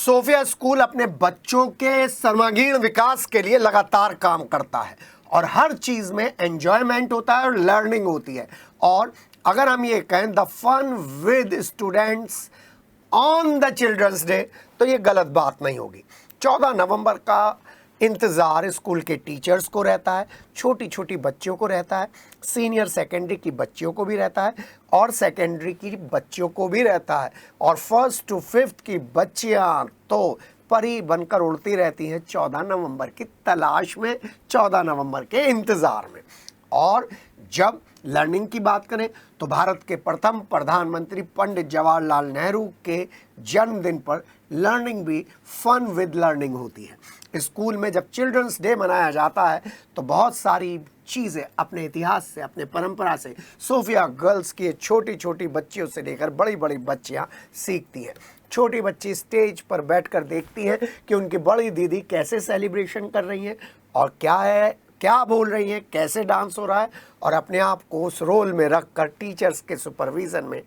Sophia school अपने बच्चों के सर्वांगीण विकास के लिए लगातार काम करता है और हर चीज़ में एंजॉयमेंट होता है और लर्निंग होती है। और अगर हम ये कहें the fun with students on the children's day, तो ये गलत बात नहीं होगी। 14 नवंबर का इंतज़ार स्कूल के टीचर्स को रहता है, छोटी छोटी बच्चियों को रहता है, सीनियर सेकेंडरी की बच्चियों को भी रहता है और सेकेंडरी की बच्चियों को भी रहता है। और फर्स्ट टू फिफ्थ की बच्चियां तो परी बनकर उड़ती रहती हैं 14 नवंबर की तलाश में, 14 नवंबर के इंतज़ार में। और जब लर्निंग की बात करें तो भारत के प्रथम प्रधानमंत्री पंडित जवाहरलाल नेहरू के जन्मदिन पर लर्निंग भी फन विद लर्निंग होती है। स्कूल में जब चिल्ड्रंस डे मनाया जाता है तो बहुत सारी चीज़ें अपने इतिहास से, अपने परंपरा से सोफिया गर्ल्स की छोटी छोटी बच्चियों से लेकर बड़ी बड़ी बच्चियां सीखती हैं। छोटी बच्ची स्टेज पर बैठकर देखती हैं कि उनकी बड़ी दीदी कैसे सेलिब्रेशन कर रही हैं और क्या बोल रही हैं, कैसे डांस हो रहा है, और अपने आप को उस रोल में रखकर टीचर्स के सुपरविज़न में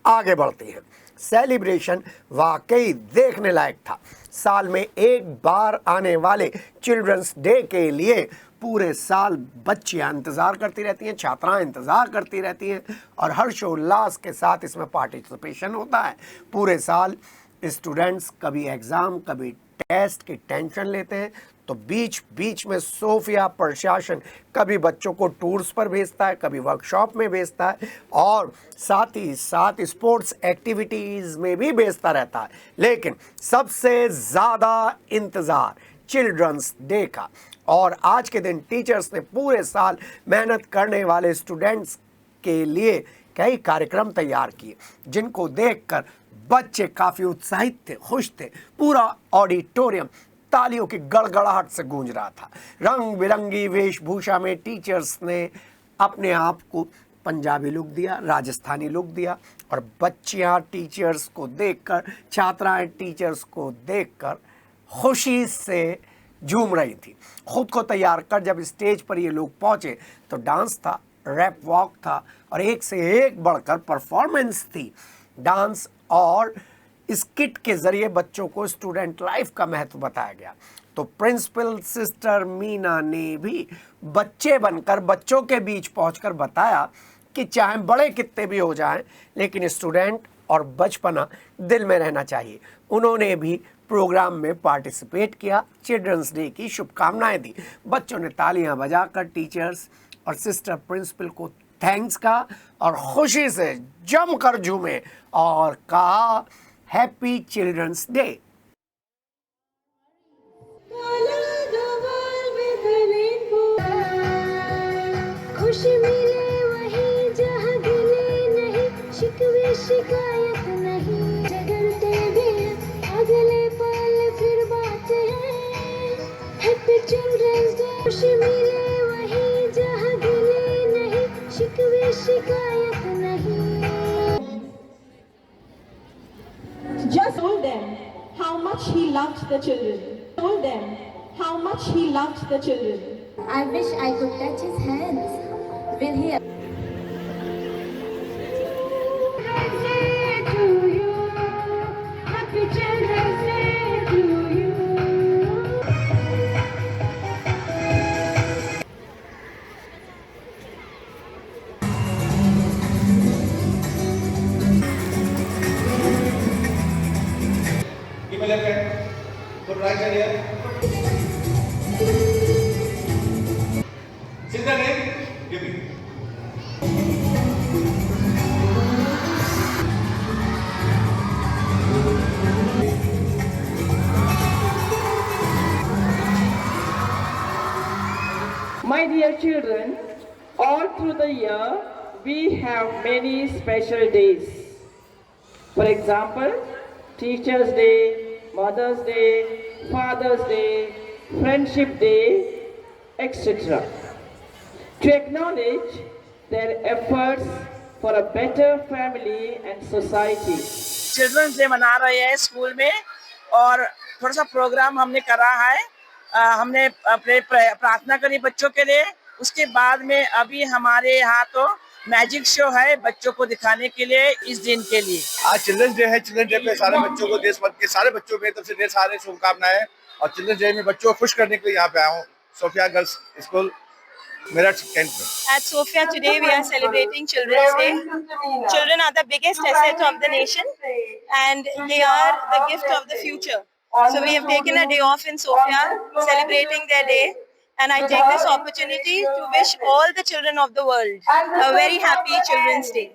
आगे बढ़ती हैं। सेलिब्रेशन वाकई देखने लायक था। साल में एक बार आने वाले चिल्ड्रंस डे के लिए पूरे साल बच्चियां इंतज़ार करती रहती हैं, छात्राएं इंतज़ार करती रहती हैं और हर्षोल्लास के साथ इसमें पार्टिसिपेशन होता है। पूरे साल स्टूडेंट्स कभी एग्ज़ाम, कभी टेस्ट की टेंशन लेते हैं, तो बीच बीच में सोफिया प्रशासन कभी बच्चों को टूर्स पर भेजता है, कभी वर्कशॉप में भेजता है और साथ ही साथ स्पोर्ट्स एक्टिविटीज़ में भी भेजता रहता है। लेकिन सबसे ज़्यादा इंतज़ार चिल्ड्रंस डे का, और आज के दिन टीचर्स ने पूरे साल मेहनत करने वाले स्टूडेंट्स के लिए कई कार्यक्रम तैयार किए, जिनको देखकर बच्चे काफ़ी उत्साहित थे, खुश थे। पूरा ऑडिटोरियम तालियों की गड़गड़ाहट से गूंज रहा था। रंग बिरंगी वेशभूषा में टीचर्स ने अपने आप को पंजाबी लुक दिया, राजस्थानी लुक दिया और बच्चियां टीचर्स को देखकर, छात्राएं टीचर्स को देखकर खुशी से झूम रही थी। खुद को तैयार कर जब स्टेज पर ये लोग पहुंचे तो डांस था, रैप वॉक था और एक से एक बढ़कर परफॉर्मेंस थी। डांस और स्किट के जरिए बच्चों को स्टूडेंट लाइफ का महत्व बताया गया। तो प्रिंसिपल सिस्टर मीना ने भी बच्चे बनकर बच्चों के बीच पहुंचकर बताया कि चाहे बड़े कितने भी हो जाएं, लेकिन स्टूडेंट और बचपना दिल में रहना चाहिए। उन्होंने भी प्रोग्राम में पार्टिसिपेट किया, चिल्ड्रंस डे की शुभकामनाएं दी। बच्चों ने तालियां बजाकर टीचर्स और सिस्टर प्रिंसिपल को थैंक्स कहा और खुशी से जमकर झूमे और कहा हैप्पी चिल्ड्रंस डे। खुशी मिले वहीं जहां गिले नहीं, शिकवे शिकायत नहीं, झगड़ते भी अगले पल फिर बात है। Happy children's day. खुशी मिले वहीं जहां गिले नहीं, शिकवे शिकायत नहीं। Just told them how much he loved the children. Told them how much he loved the children. I wish I could touch his hands. Will he? Happy Children's Day to you. Give me left hand. Put right hand here. Sister name? Give me. My dear children, all through the year we have many special days. For example, Teachers' Day, Mother's Day, Father's Day, Friendship Day, etc. To acknowledge their efforts for a better family and society. Children's day मना रहे हैं school में और थोड़ा सा programme हमने करा है। हमने अपने प्रार्थना करी बच्चों के लिए। उसके बाद में अभी हमारे यहाँ तो मैजिक शो है बच्चों को दिखाने के लिए इस दिन के लिए। आज चिल्ड्रंस डे है। चिल्ड्रंस डे पे सारे बच्चों को, देश भर के सारे बच्चों की तरफ से ढेर सारे शुभकामनाएं। और चिल्ड्रंस डे में बच्चों को खुश करने के लिए यहाँ पे आया हूँ Sofia girls school Meerut cantt में। At Sofia today we are celebrating Children's Day. Children are the biggest asset of the nation and they are the gift of the future. So we have taken a day off in Sofia celebrating their day, and I take this opportunity to wish all the children of the world a very happy Children's Day.